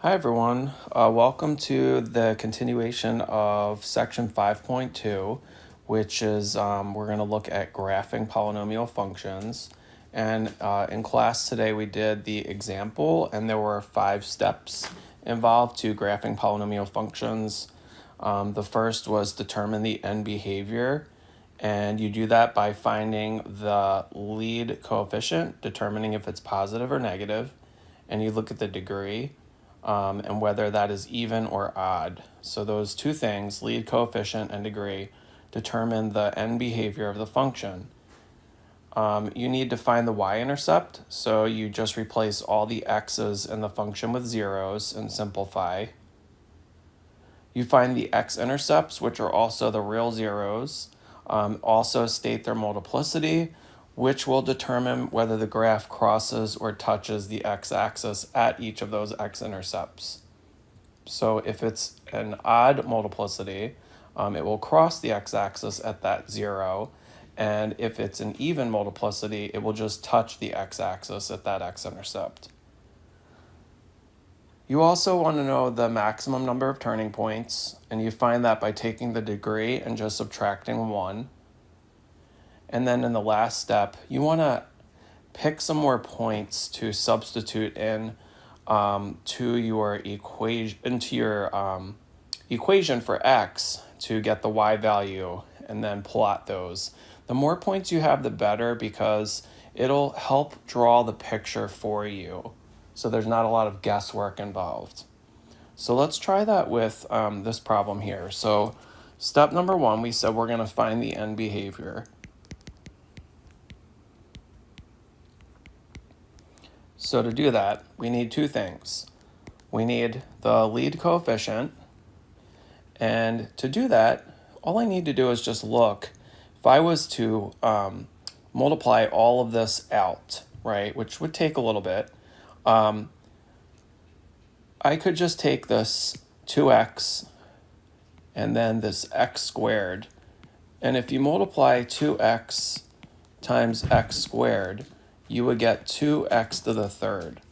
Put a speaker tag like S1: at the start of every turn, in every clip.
S1: Hi everyone, welcome to the continuation of section 5.2, which is we're going to look at graphing polynomial functions. And in class today we did the example, and there were 5 steps involved to graphing polynomial functions. The first was determine the end behavior, and you do that by finding the lead coefficient, determining if it's positive or negative, and you look at the degree. And whether that is even or odd. So those two things, lead coefficient and degree, determine the end behavior of the function. You need to find the y-intercept, so you just replace all the x's in the function with zeros and simplify. You find the x-intercepts, which are also the real zeros. Also state their multiplicity, which will determine whether the graph crosses or touches the x-axis at each of those x-intercepts. So if it's an odd multiplicity, it will cross the x-axis at that 0, and if it's an even multiplicity, it will just touch the x-axis at that x-intercept. You also want to know the maximum number of turning points, and you find that by taking the degree and just subtracting 1. And then in the last step, you want to pick some more points to substitute in to your equation for x to get the y value, and then plot those. The more points you have, the better, because it'll help draw the picture for you. So there's not a lot of guesswork involved. So let's try that with this problem here. So step number 1, we said we're going to find the end behavior. So to do that, we need 2 things. We need the lead coefficient, and to do that, all I need to do is just look. If I was to multiply all of this out, right, which would take a little bit, I could just take this 2x and then this x squared, and if you multiply 2x times x squared, you would get 2x to the third.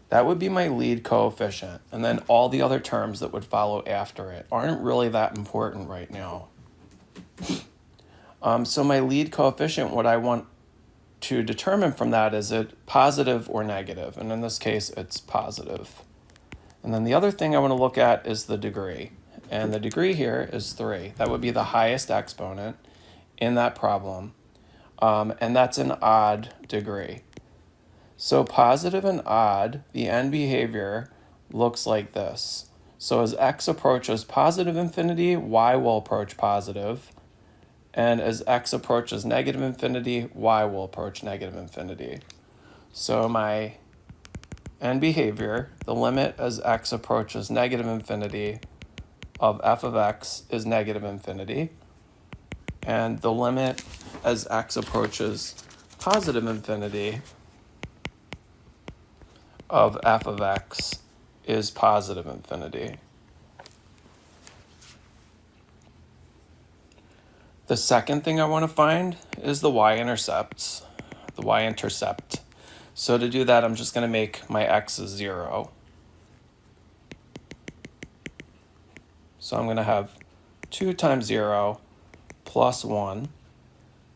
S1: That would be my lead coefficient, and then all the other terms that would follow after it aren't really that important right now. So my lead coefficient, what I want to determine from that, is it positive or negative, and in this case it's positive. And then the other thing I want to look at is the degree, and the degree here is 3. That would be the highest exponent in that problem, and that's an odd degree. So positive and odd, the end behavior looks like this. So as x approaches positive infinity, y will approach positive. And as x approaches negative infinity, y will approach negative infinity. So my end behavior, the limit as x approaches negative infinity of f of x is negative infinity. And the limit as x approaches positive infinity of f of x is positive infinity. The second thing I want to find is the y-intercept. So to do that, I'm just going to make my x 0. So I'm going to have 2 times 0 plus 1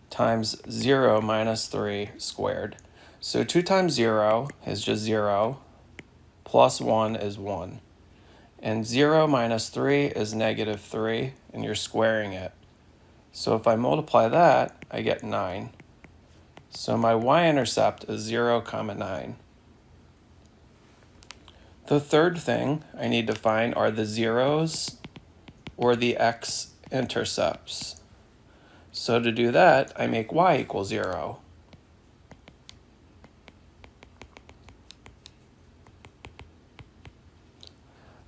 S1: times 0 minus 3 squared. So 2 times 0 is just 0, plus 1 is 1. And 0 minus 3 is negative 3, and you're squaring it. So if I multiply that, I get 9. So my y-intercept is 0, 9. The third thing I need to find are the zeros or the x-intercepts. So to do that, I make y equal 0.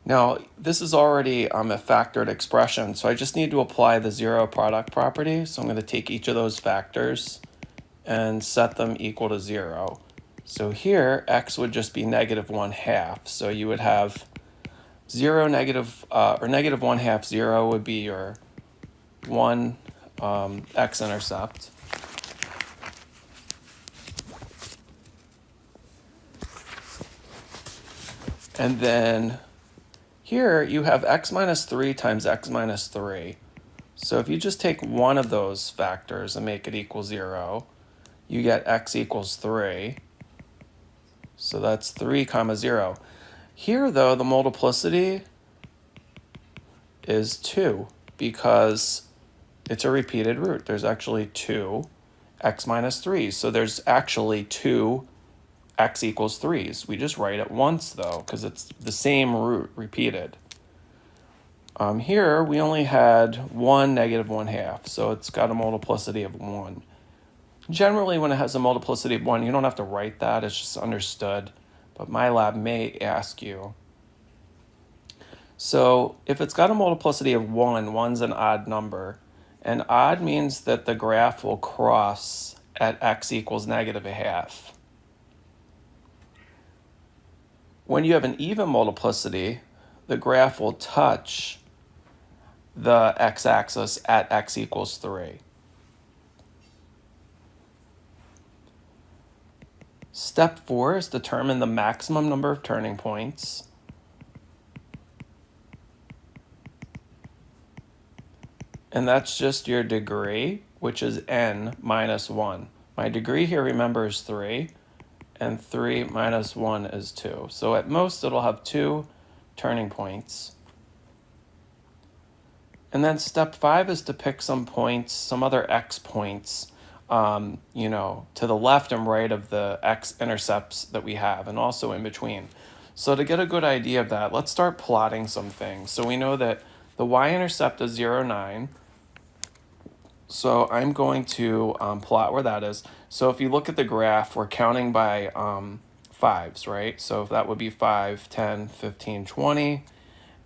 S1: Now, this is already a factored expression, so I just need to apply the zero product property. So I'm going to take each of those factors and set them equal to 0. So here, x would just be negative 1/2. So you would have 0, negative 1/2, 0 would be your 1 x-intercept. And then Here you have x minus 3 times x minus 3. So if you just take one of those factors and make it equal 0, you get x equals 3. So that's 3 comma 0. Here, though, the multiplicity is 2 because it's a repeated root. There's actually 2 x minus 3. So there's actually 2 x equals 3's. We just write it once, though, because it's the same root repeated. Here, we only had 1 negative 1/2, so it's got a multiplicity of 1. Generally, when it has a multiplicity of 1, you don't have to write that. It's just understood. But MyLab may ask you. So if it's got a multiplicity of 1, 1's an odd number. And odd means that the graph will cross at x equals negative 1/2. When you have an even multiplicity, the graph will touch the x-axis at x equals 3. Step 4 is determine the maximum number of turning points. And that's just your degree, which is n minus 1. My degree here, remember, is 3. And 3 minus 1 is 2. So at most, it'll have 2 turning points. And then step 5 is to pick some points, some other x points, to the left and right of the x-intercepts that we have, and also in between. So to get a good idea of that, let's start plotting some things. So we know that the y-intercept is 0, 9. So I'm going to plot where that is. So if you look at the graph, we're counting by 5s, right? So that would be 5, 10, 15, 20.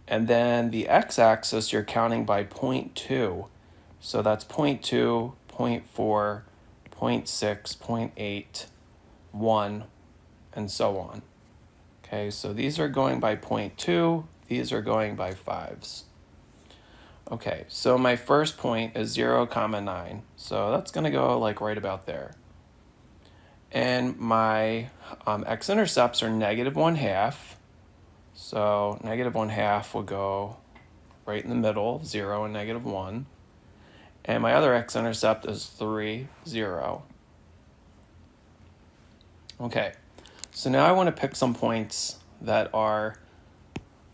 S1: And then the x-axis, you're counting by 0.2. So that's 0.2, 0.4, 0.6, 0.8, 1, and so on. Okay, so these are going by 0.2. These are going by 5s. Okay, so my first point is 0, 9. So that's going to go like right about there. And my x-intercepts are negative 1/2. So negative 1/2 will go right in the middle, 0 and negative 1. And my other x-intercept is 3, 0. Okay, so now I want to pick some points that are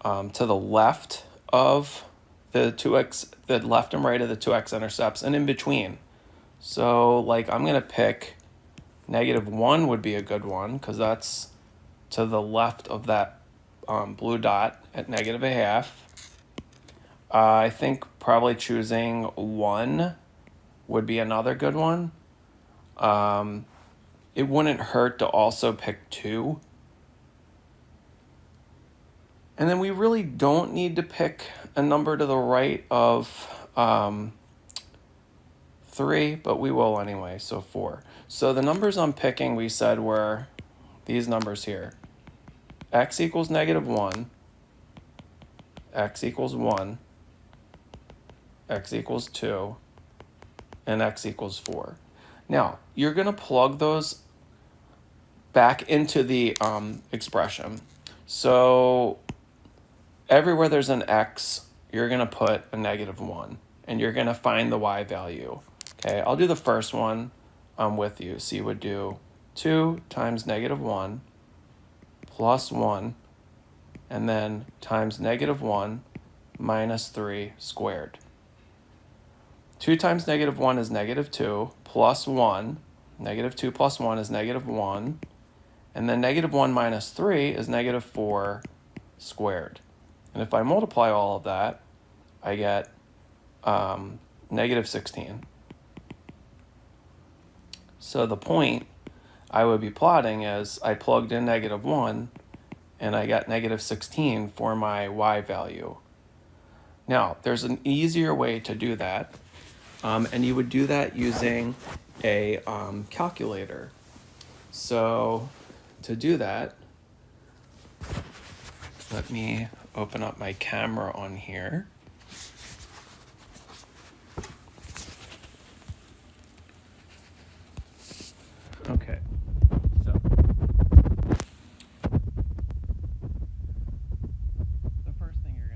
S1: to the left of the left and right of the 2 x-intercepts, and in between. So like I'm going to pick negative 1 would be a good one, because that's to the left of that blue dot at negative 1/2. I think probably choosing 1 would be another good one. It wouldn't hurt to also pick 2. And then we really don't need to pick a number to the right of 3, but we will anyway, so 4. So the numbers I'm picking, we said, were these numbers here. X equals negative 1, x equals 1, x equals 2, and x equals 4. Now, you're going to plug those back into the expression. So everywhere there's an x, you're going to put a negative 1, and you're going to find the y value. Okay, I'll do the first one with you. So you would do 2 times negative 1 plus 1, and then times negative 1 minus 3 squared. 2 times negative 1 is negative 2 plus 1. Negative 2 plus 1 is negative 1. And then negative 1 minus 3 is negative 4 squared. And if I multiply all of that, I get negative 16. So the point I would be plotting is I plugged in negative 1, and I got negative 16 for my y value. Now, there's an easier way to do that, and you would do that using a calculator. So to do that, let me open up my camera on here. Okay, so the first thing you're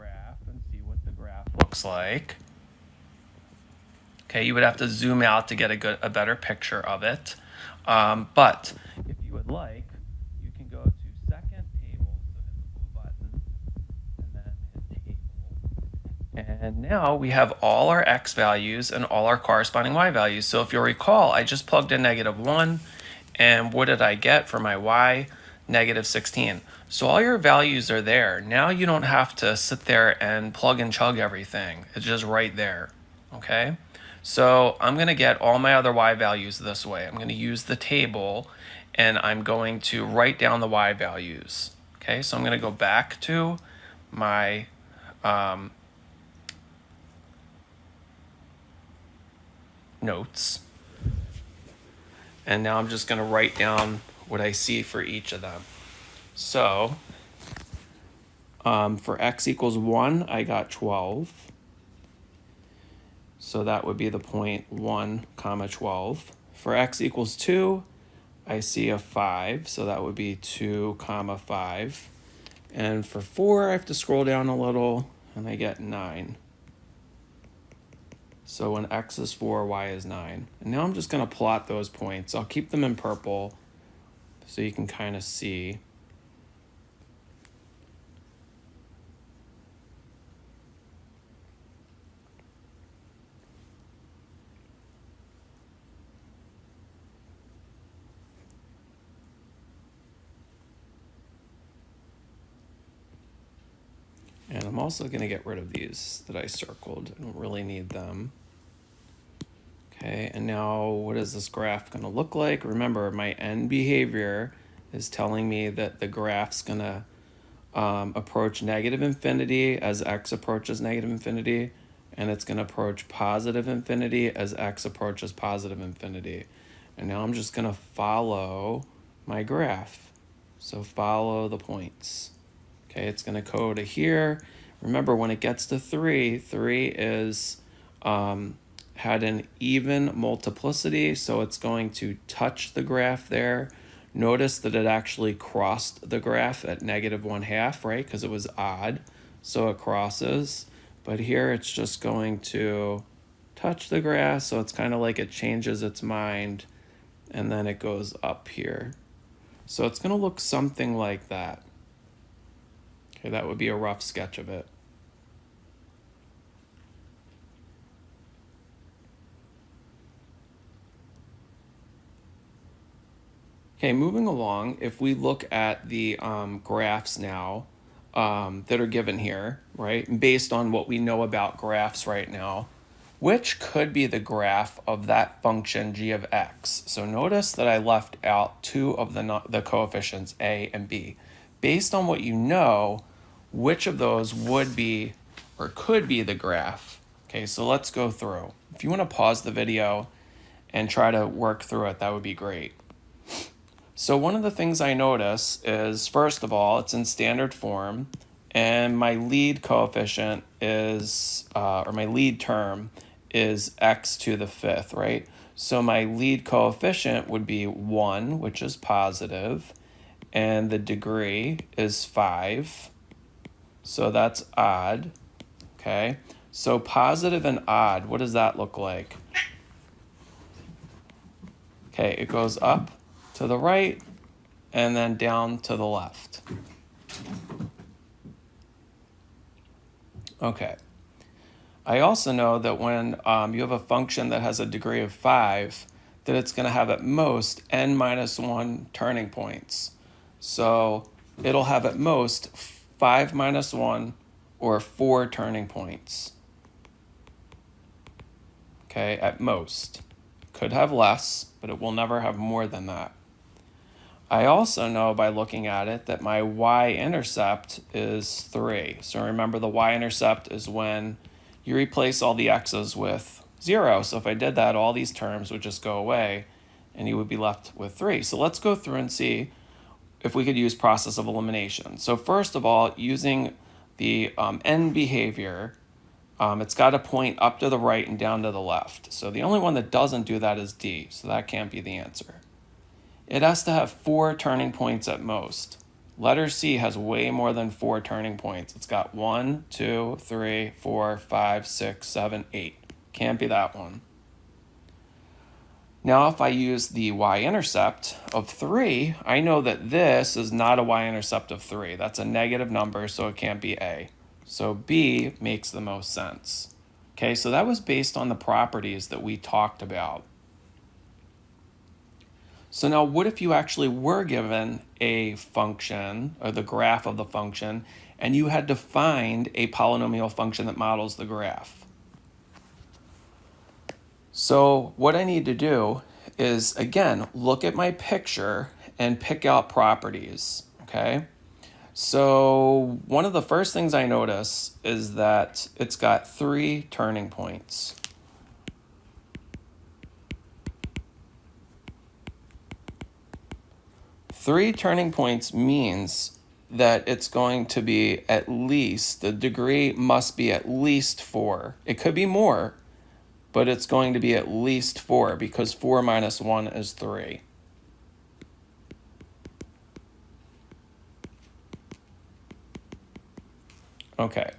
S1: graph and see what the graph looks like. Okay, you would have to zoom out to get a better picture of it. But if you would like, you can go to second table, so hit the blue button, and then hit table. And now we have all our x values and all our corresponding y values. So if you'll recall, I just plugged in -1, and what did I get for my y? -16. So all your values are there. Now you don't have to sit there and plug and chug everything. It's just right there, okay? So I'm going to get all my other y values this way. I'm going to use the table, and I'm going to write down the y values. Okay, so I'm going to go back to my notes. And now I'm just going to write down what I see for each of them. So for x equals 1, I got 12. So that would be the point 1, 12. For x equals 2, I see a 5. So that would be 2, 5. And for 4, I have to scroll down a little, and I get 9. So when x is 4, y is 9. And now I'm just going to plot those points. I'll keep them in purple so you can kind of see. And I'm also going to get rid of these that I circled. I don't really need them. Okay, and now what is this graph going to look like? Remember, my end behavior is telling me that the graph's going to approach -infinity as x approaches -infinity, and it's going to approach +infinity as x approaches +infinity. And now I'm just going to follow my graph. So follow the points. Okay, it's going to go to here. Remember, when it gets to 3, 3 is had an even multiplicity, so it's going to touch the graph there. Notice that it actually crossed the graph at -1/2, right? Because it was odd, so it crosses. But here it's just going to touch the graph, so it's kind of like it changes its mind, and then it goes up here. So it's going to look something like that. Okay, that would be a rough sketch of it. Okay, moving along, if we look at the graphs now that are given here, right, based on what we know about graphs right now, which could be the graph of that function g of x? So notice that I left out 2 of the coefficients, a and b. Based on what you know, which of those would be or could be the graph? Okay, so let's go through. If you want to pause the video and try to work through it, that would be great. So one of the things I notice is, first of all, it's in standard form, and my lead coefficient is, or my lead term is x to the 5th, right? So my lead coefficient would be 1, which is positive, and the degree is 5. So that's odd, okay? So positive and odd, what does that look like? Okay, it goes up to the right and then down to the left. Okay. I also know that when you have a function that has a degree of 5, that it's going to have at most n minus 1 turning points. So it'll have at most 5 minus 1 or 4 turning points. Okay, at most. Could have less, but it will never have more than that. I also know by looking at it that my y-intercept is 3. So remember, the y-intercept is when you replace all the x's with 0. So if I did that, all these terms would just go away, and you would be left with 3. So let's go through and see if we could use process of elimination. So first of all, using the end behavior, it's got to point up to the right and down to the left. So the only one that doesn't do that is D, so that can't be the answer. It has to have 4 turning points at most. Letter C has way more than 4 turning points. It's got 1, 2, 3, 4, 5, 6, 7, 8. Can't be that one. Now, if I use the y-intercept of 3, I know that this is not a y-intercept of 3. That's a negative number, so it can't be A. So B makes the most sense. Okay, so that was based on the properties that we talked about. So now what if you actually were given a function, or the graph of the function, and you had to find a polynomial function that models the graph? So what I need to do is, again, look at my picture and pick out properties, okay? So one of the first things I notice is that it's got 3 turning points. Three turning points means that it's going to be at least, the degree must be at least 4. It could be more, but it's going to be at least 4 because 4 minus 1 is 3. Okay.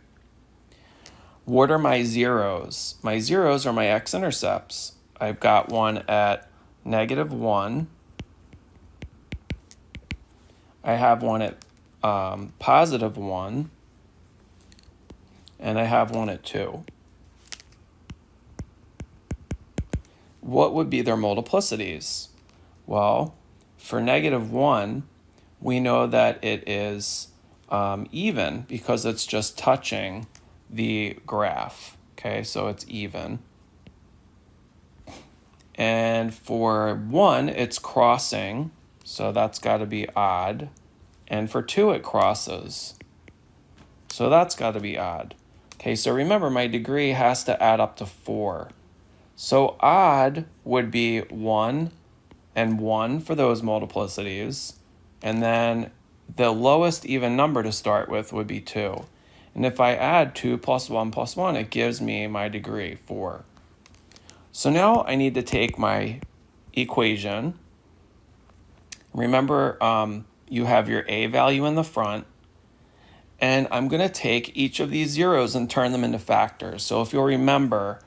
S1: What are my zeros? My zeros are my x-intercepts. I've got one at -1. I have one at +1. And I have one at 2. What would be their multiplicities? Well, for -1, we know that it is even because it's just touching the graph. Okay, so it's even. And for 1, it's crossing, so that's got to be odd. And for 2, it crosses, so that's got to be odd. Okay, so remember, my degree has to add up to 4. So odd would be 1 and 1 for those multiplicities, and then the lowest even number to start with would be 2. And if I add 2 plus 1 plus 1, it gives me my degree, 4. So now I need to take my equation. Remember, you have your A value in the front, and I'm going to take each of these zeros and turn them into factors. So if you'll remember,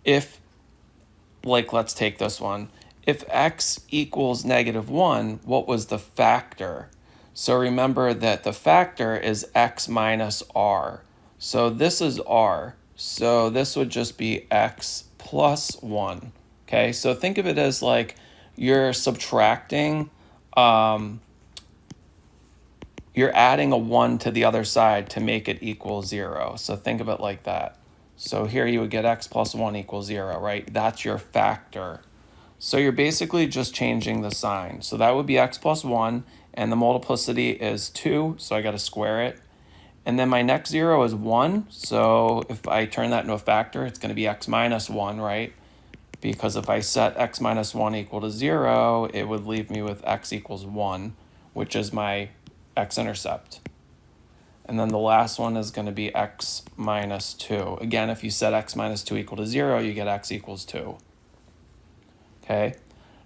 S1: let's take this one. If x equals -1, what was the factor? So remember that the factor is x minus r. So this is r. So this would just be x plus 1. Okay, so think of it as like you're subtracting, you're adding a 1 to the other side to make it equal 0. So think of it like that. So here you would get x plus 1 equals 0, right? That's your factor. So you're basically just changing the sign. So that would be x plus 1, and the multiplicity is 2, so I got to square it. And then my next 0 is 1, so if I turn that into a factor, it's going to be x minus 1, right? Because if I set x minus 1 equal to 0, it would leave me with x equals 1, which is my x-intercept. And then the last one is going to be x minus 2. Again, if you set x minus 2 equal to 0, you get x equals 2. Okay,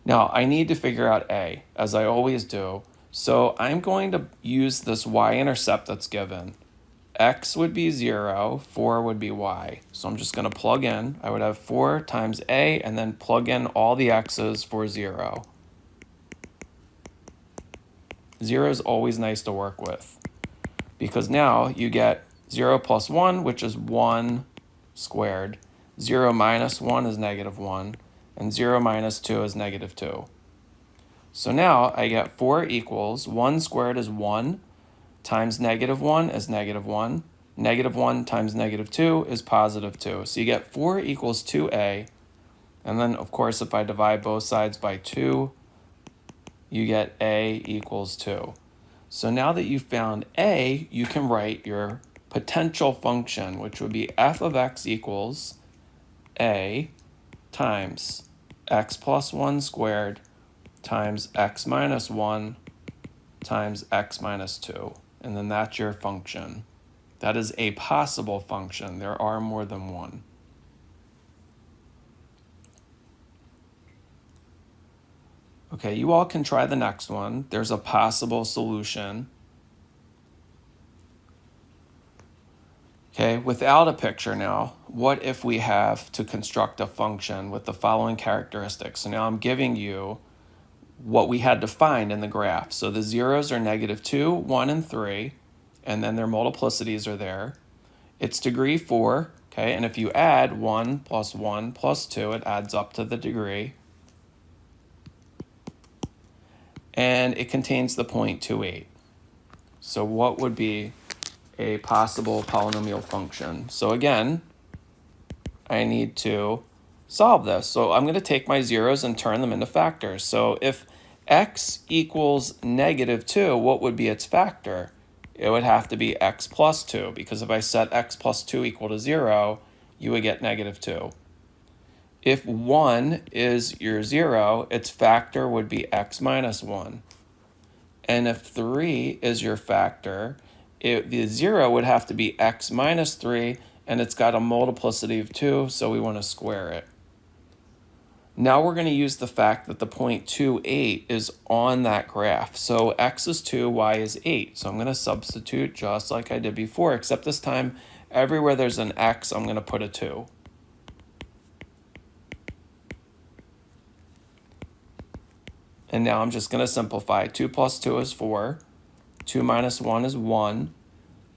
S1: now I need to figure out A, as I always do. So I'm going to use this y-intercept that's given. X would be 0, 4 would be y. So I'm just going to plug in. I would have 4 times A, and then plug in all the x's for 0. 0 is always nice to work with, because now you get 0 plus 1, which is 1 squared. 0 minus 1 is -1. And 0 minus 2 is -2. So now I get 4 equals 1 squared is 1, times -1 is -1. -1 times -2 is +2. So you get 4 equals 2a. And then, of course, if I divide both sides by 2, you get a equals 2. So now that you've found a, you can write your potential function, which would be f of x equals a times x plus 1 squared times x minus 1 times x minus 2. And then that's your function. That is a possible function. There are more than one. Okay, you all can try the next one. There's a possible solution. Okay, without a picture now, what if we have to construct a function with the following characteristics? So now I'm giving you what we had to find in the graph. So the zeros are -2, 1, and 3, and then their multiplicities are there. It's degree 4, okay, and if you add 1 plus 1 plus 2, it adds up to the degree. And it contains the 0.28. So what would be a possible polynomial function? So again, I need to solve this. So I'm going to take my zeros and turn them into factors. So if x equals -2, what would be its factor? It would have to be x plus 2, because if I set x plus 2 equal to 0, you would get -2. If 1 is your 0, its factor would be x minus 1. And if 3 is your factor, the 0 would have to be x minus 3, and it's got a multiplicity of 2, so we want to square it. Now we're going to use the fact that the 0.28 is on that graph. So x is 2, y is 8. So I'm going to substitute just like I did before, except this time, everywhere there's an x, I'm going to put a 2. And now I'm just going to simplify. 2 plus 2 is 4. 2 minus 1 is 1.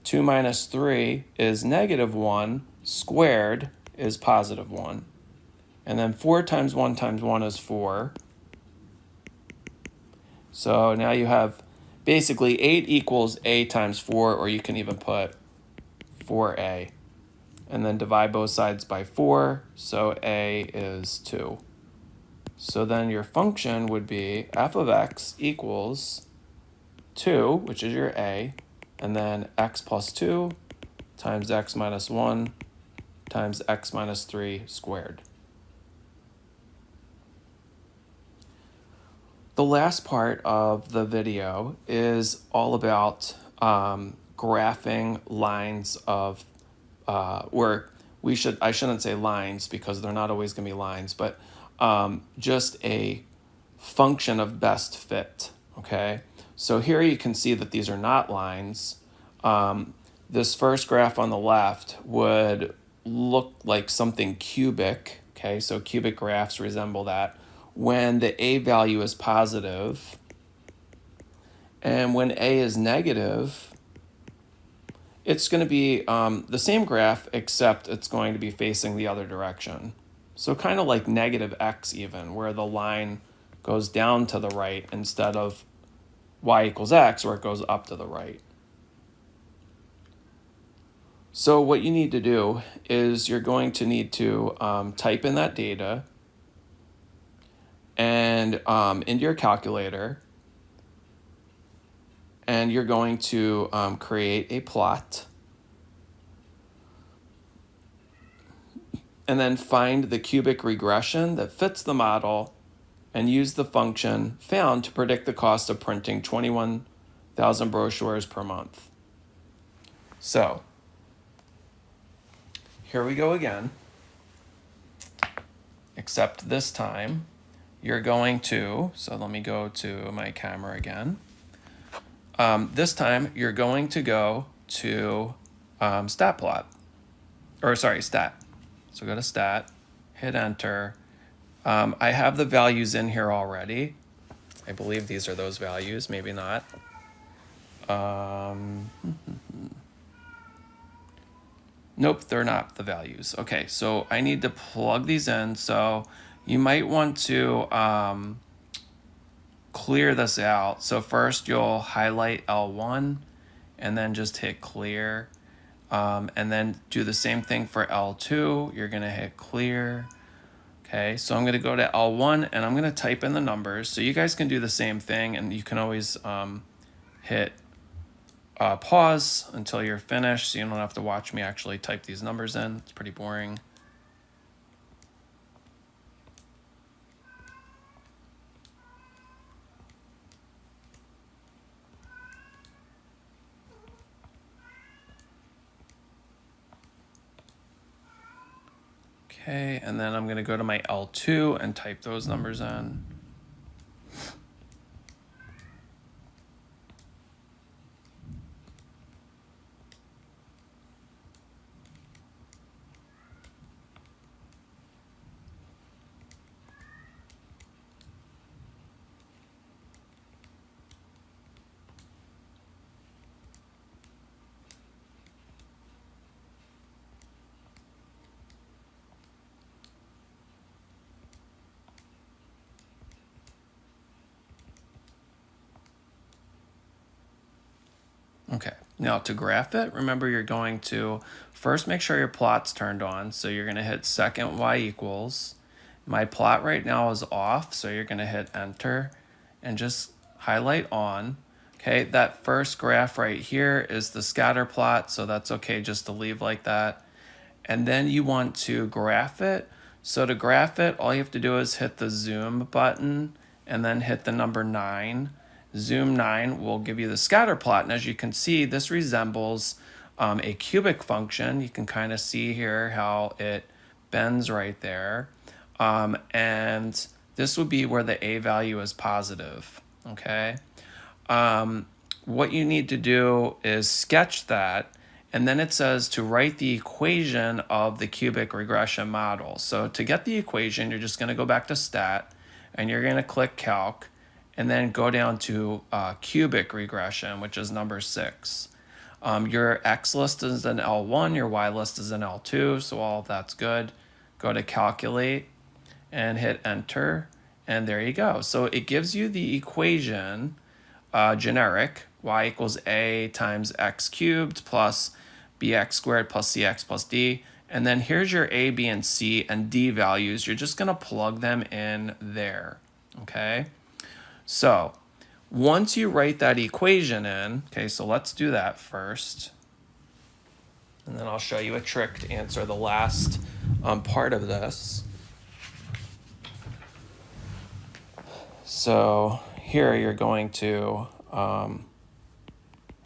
S1: 2 minus 3 is -1. Squared is +1. And then 4 times 1 times 1 is 4. So now you have basically 8 equals a times 4, or you can even put 4a. And then divide both sides by 4, so a is 2. So then your function would be f of x equals 2, which is your a, and then x plus 2 times x minus 1 times x minus 3 squared. The last part of the video is all about graphing lines of, I shouldn't say lines because they're not always going to be lines, but just a function of best fit, okay? So here you can see that these are not lines. This first graph on the left would look like something cubic, okay? So cubic graphs resemble that when the a value is positive, and when a is negative, it's going to be the same graph, except it's going to be facing the other direction. So kind of like -x even, where the line goes down to the right instead of y equals x, where it goes up to the right. So what you need to do is you're going to need to type in that data and into your calculator, and you're going to create a plot, and then find the cubic regression that fits the model and use the function found to predict the cost of printing 21,000 brochures per month. So here we go again, except this time you're going to, so let me go to my camera again. This time you're going to go to stat. So go to stat, hit enter. I have the values in here already. I believe these are those values, maybe not. Nope, they're not the values. Okay, so I need to plug these in. So you might want to clear this out. So first you'll highlight L1 and then just hit clear. And then do the same thing for L2. You're going to hit clear. Okay, so I'm going to go to L1 and I'm going to type in the numbers. So you guys can do the same thing, and you can always hit pause until you're finished, so you don't have to watch me actually type these numbers in. It's pretty boring. Okay, and then I'm going to go to my L2 and type those numbers in. Now to graph it, remember you're going to first make sure your plot's turned on. So you're going to hit second y equals. My plot right now is off, so you're going to hit enter and just highlight on. Okay, that first graph right here is the scatter plot, so that's okay just to leave like that. And then you want to graph it. So to graph it, all you have to do is hit the zoom button and then hit the number 9. Zoom 9 will give you the scatter plot. And as you can see, this resembles a cubic function. You can kind of see here how it bends right there. And this would be where the a value is positive, okay? What you need to do is sketch that, and then it says to write the equation of the cubic regression model. So to get the equation, you're just going to go back to stat, and you're going to click calc, and then go down to cubic regression, which is number 6. Your X list is an L1, your Y list is an L2, so all of that's good. Go to calculate and hit enter, and there you go. So it gives you the equation, generic, y equals a times x cubed plus bx squared plus cx plus d. And then here's your a, b, and c and d values. You're just going to plug them in there, okay? So once you write that equation in, okay, so let's do that first. And then I'll show you a trick to answer the last part of this. So here you're going to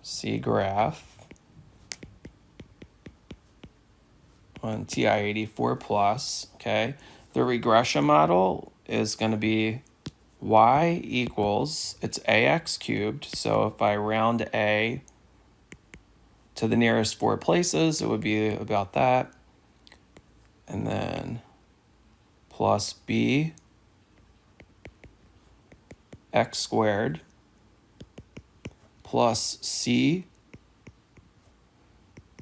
S1: see graph on TI-84 plus, okay? The regression model is going to be y equals, it's ax cubed, so if I round a to the nearest 4 places, it would be about that, and then plus b x squared plus c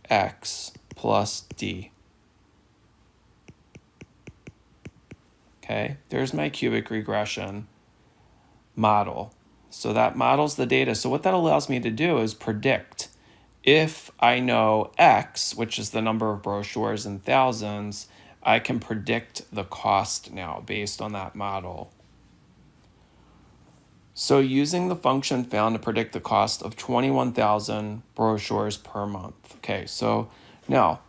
S1: x plus d. Okay, there's my cubic regression model. So that models the data. So what that allows me to do is predict. If I know X, which is the number of brochures in thousands, I can predict the cost now based on that model. So using the function found to predict the cost of 21,000 brochures per month. Okay, so now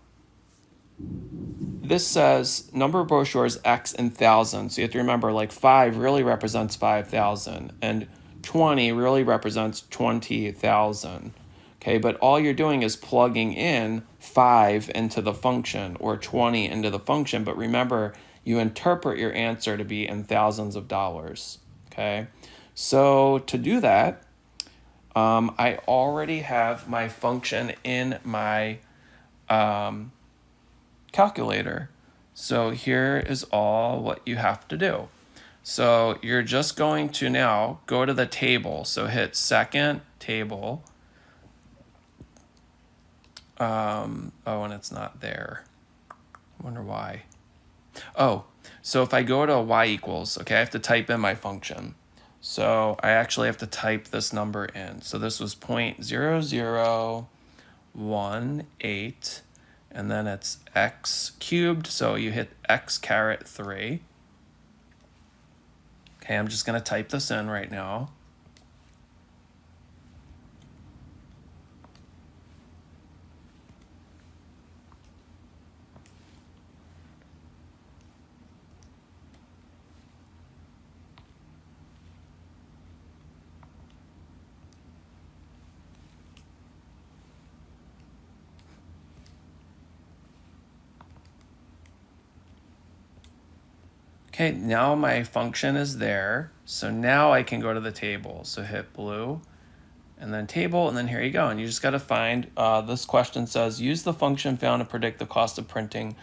S1: this says number of brochures X in thousands. So you have to remember, like 5 really represents 5,000 and 20 really represents 20,000. Okay, but all you're doing is plugging in 5 into the function or 20 into the function. But remember, you interpret your answer to be in thousands of dollars. Okay, so to do that, I already have my function in my calculator. So here is all what you have to do. So you're just going to now go to the table. So hit second table. Oh, and it's not there. I wonder why. Oh, so if I go to y equals, okay, I have to type in my function. So I actually have to type this number in. So this was 0.0018, and then it's x cubed, so you hit x caret 3. Okay, I'm just going to type this in right now. Okay, now my function is there. So now I can go to the table. So hit blue and then table, and then here you go. And you just got to find, this question says, use the function found to predict the cost of printing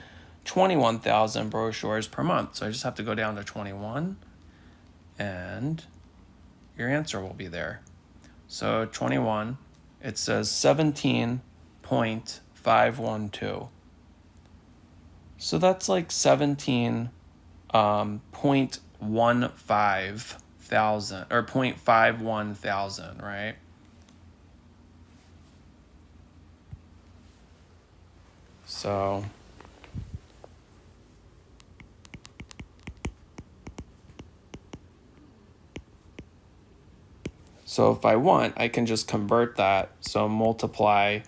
S1: 21,000 brochures per month. So I just have to go down to 21 and your answer will be there. So 21, it says 17.512. So that's like 17.15 thousand or 0.51 thousand, right? So if I want, I can just convert that. So multiply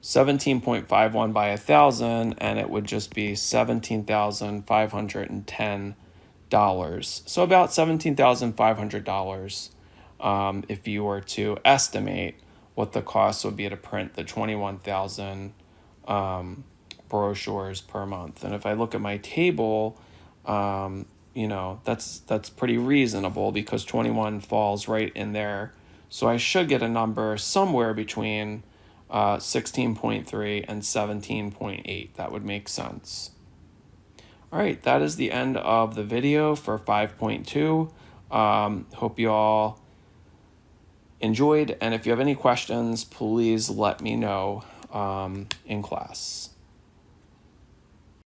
S1: 17.51 by 1,000, and it would just be $17,510. So about $17,500 if you were to estimate what the cost would be to print the 21,000 brochures per month. And if I look at my table, that's pretty reasonable because 21 falls right in there. So I should get a number somewhere between 16.3 and 17.8. That would make sense. All right, that is the end of the video for 5.2. Hope you all enjoyed, and if you have any questions, please let me know in class.